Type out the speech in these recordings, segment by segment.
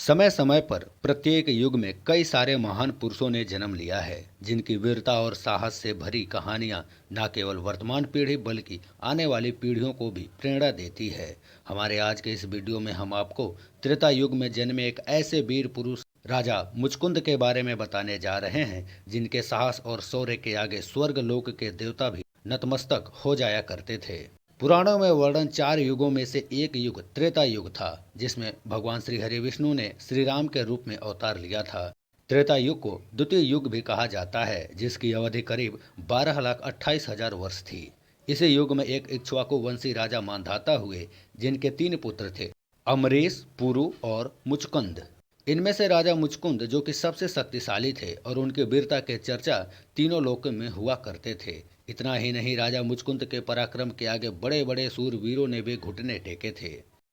समय समय पर प्रत्येक युग में कई सारे महान पुरुषों ने जन्म लिया है जिनकी वीरता और साहस से भरी कहानियां न केवल वर्तमान पीढ़ी बल्कि आने वाली पीढ़ियों को भी प्रेरणा देती है। हमारे आज के इस वीडियो में हम आपको त्रेता युग में जन्मे एक ऐसे वीर पुरुष राजा मुचकुंद के बारे में बताने जा रहे हैं जिनके साहस और शौर्य के आगे स्वर्ग लोक के देवता भी नतमस्तक हो जाया करते थे। पुराणों में वर्णन चार युगों में से एक युग त्रेता युग था जिसमें भगवान श्री हरि विष्णु ने श्री राम के रूप में अवतार लिया था। त्रेता युग को द्वितीय युग भी कहा जाता है जिसकी अवधि करीब 12,28,000 वर्ष थी। इस युग में एक इक्ष्वाकु वंशी राजा मांधाता हुए जिनके तीन पुत्र थे, अमरीश, पुरु और मुचकुंद। इनमें से राजा मुचकुंद जो कि सबसे शक्तिशाली थे और उनकी वीरता के चर्चा तीनों लोकों में हुआ करते थे। इतना ही नहीं, राजा मुचकुंद के पराक्रम के आगे बड़े बड़े सूरवीरों ने भी घुटने टेके थे।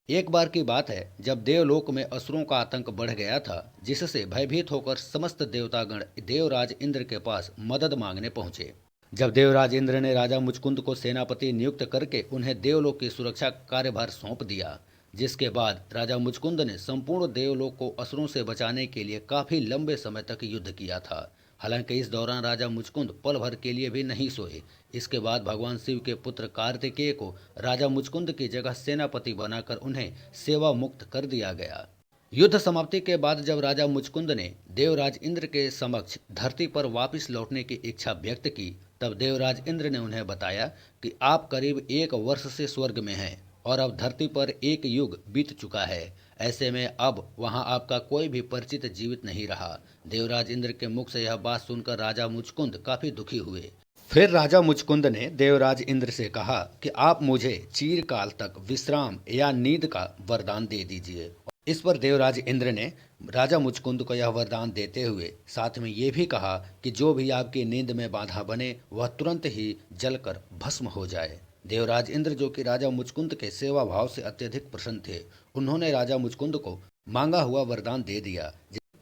एक बार की बात है जब देवलोक में असुरों का आतंक बढ़ गया था जिससे भयभीत होकर समस्त देवतागण देवराज इंद्र के पास मदद मांगने पहुंचे। जब देवराज इंद्र ने राजा मुचकुंद को सेनापति नियुक्त करके उन्हें देवलोक की सुरक्षा का कार्यभार सौंप दिया, जिसके बाद राजा मुचकुंद ने संपूर्ण देवलोक को असुरों से बचाने के लिए काफी लंबे समय तक युद्ध किया था। हालांकि इस दौरान राजा मुचकुंद पल भर के लिए भी नहीं सोए। इसके बाद भगवान शिव के पुत्र कार्तिकेय को राजा मुचकुंद की जगह सेनापति बनाकर उन्हें सेवा मुक्त कर दिया गया। युद्ध समाप्ति के बाद जब राजा मुचकुंद ने देवराज इंद्र के समक्ष धरती पर वापस लौटने की इच्छा व्यक्त की, तब देवराज इंद्र ने उन्हें बताया कि आप करीब 1 वर्ष से स्वर्ग में हैं और अब धरती पर 1 युग बीत चुका है। ऐसे में अब वहां आपका कोई भी परिचित जीवित नहीं रहा। देवराज इंद्र के मुख से यह बात सुनकर राजा मुचकुंद काफी दुखी हुए। फिर राजा मुचकुंद ने देवराज इंद्र से कहा कि आप मुझे चिरकाल तक विश्राम या नींद का वरदान दे दीजिए। इस पर देवराज इंद्र ने राजा मुचकुंद को यह वरदान देते हुए साथ में ये भी कहा कि जो भी आपकी नींद में बाधा बने वह तुरंत ही जलकर भस्म हो जाए। देवराज इंद्र जो कि राजा मुचकुंद के सेवा भाव से अत्यधिक प्रसन्न थे, उन्होंने राजा मुचकुंद को मांगा हुआ वरदान दे दिया।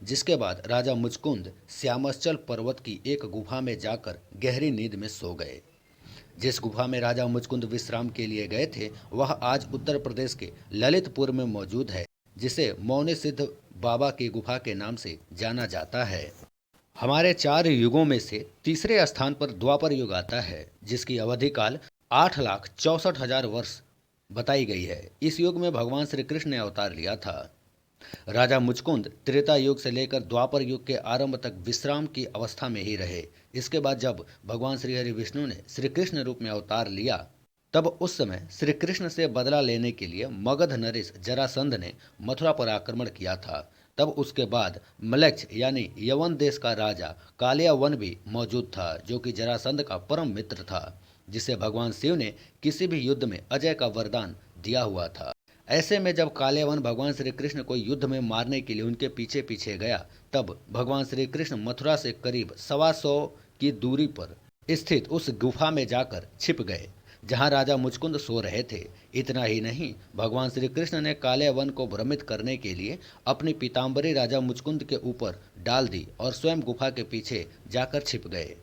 जिसके बाद राजा मुचकुंद श्यामश्चल पर्वत की एक गुफा में जाकर गहरी नींद में सो गए। जिस गुफा में राजा मुचकुंद विश्राम के लिए गए थे वह आज उत्तर प्रदेश के ललितपुर में मौजूद है, जिसे मौनी सिद्ध बाबा की गुफा के नाम से जाना जाता है। हमारे 4 युगों में से तीसरे स्थान पर द्वापर युग आता है जिसकी अवधि काल 8,64,000 वर्ष बताई गई है। इस युग में भगवान श्री कृष्ण ने अवतार लिया था। राजा मुचकुंद त्रेता युग से लेकर द्वापर युग के आरंभ तक विश्राम की अवस्था में ही रहे। इसके बाद जब भगवान श्री हरि विष्णु ने श्री कृष्ण रूप में अवतार लिया, तब उस समय श्री कृष्ण से बदला लेने के लिए मगध नरेश जरासंध ने मथुरा पर आक्रमण किया था। तब उसके बाद मलक्ष यानी यवन देश का राजा कालियावन भी मौजूद था जो कि जरासंध का परम मित्र था, जिसे भगवान शिव ने किसी भी युद्ध में अजय का वरदान दिया हुआ था। ऐसे में जब कालियावन भगवान श्री कृष्ण को युद्ध में मारने के लिए उनके पीछे पीछे गया, तब भगवान श्री कृष्ण मथुरा से करीब 125 की दूरी पर स्थित उस गुफा में जाकर छिप गए जहां राजा मुचकुंद सो रहे थे। इतना ही नहीं, भगवान श्री कृष्ण ने कालियावन को भ्रमित करने के लिए अपनी पीताम्बरी राजा मुचकुंद के ऊपर डाल दी और स्वयं गुफा के पीछे जाकर छिप गए।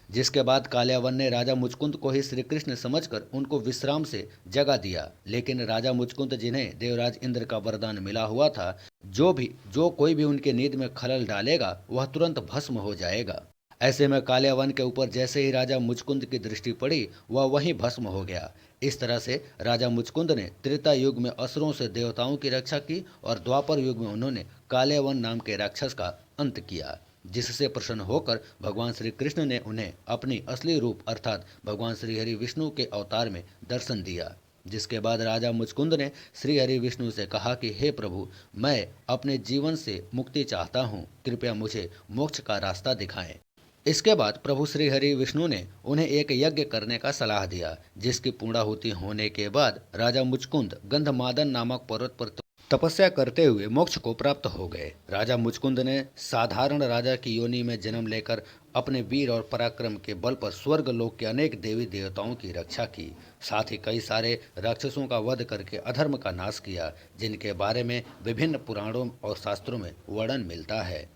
जिसके बाद कालियावन ने राजा मुचकुंद को ही श्री कृष्ण समझकर उनको विश्राम से जगा दिया। लेकिन राजा मुचकुंद जिन्हें देवराज इंद्र का वरदान मिला हुआ था, जो कोई भी उनके नींद में खलल डालेगा वह तुरंत भस्म हो जाएगा। ऐसे में कालियावन के ऊपर जैसे ही राजा मुचकुंद की दृष्टि पड़ी वह वहीं भस्म हो गया। इस तरह से राजा मुचकुंद ने त्रेता युग में असुरों से देवताओं की रक्षा की और द्वापर युग में उन्होंने कालियावन नाम के राक्षस का अंत किया, जिससे प्रसन्न होकर भगवान श्री कृष्ण ने उन्हें अपनी असली रूप अर्थात भगवान श्री हरि विष्णु के अवतार में दर्शन दिया। जिसके बाद राजा मुचकुंद ने श्री हरि विष्णु से कहा कि हे प्रभु, मैं अपने जीवन से मुक्ति चाहता हूँ, कृपया मुझे मोक्ष का रास्ता दिखाएं। इसके बाद प्रभु श्री हरि विष्णु ने उन्हें एक यज्ञ करने का सलाह दिया, जिसकी पूर्णाहुति होने के बाद राजा मुचकुंद गंधमादन नामक पर्वत पर तपस्या करते हुए मोक्ष को प्राप्त हो गए। राजा मुचकुंद ने साधारण राजा की योनि में जन्म लेकर अपने वीर और पराक्रम के बल पर स्वर्ग लोक के अनेक देवी देवताओं की रक्षा की, साथ ही कई सारे राक्षसों का वध करके अधर्म का नाश किया, जिनके बारे में विभिन्न पुराणों और शास्त्रों में वर्णन मिलता है।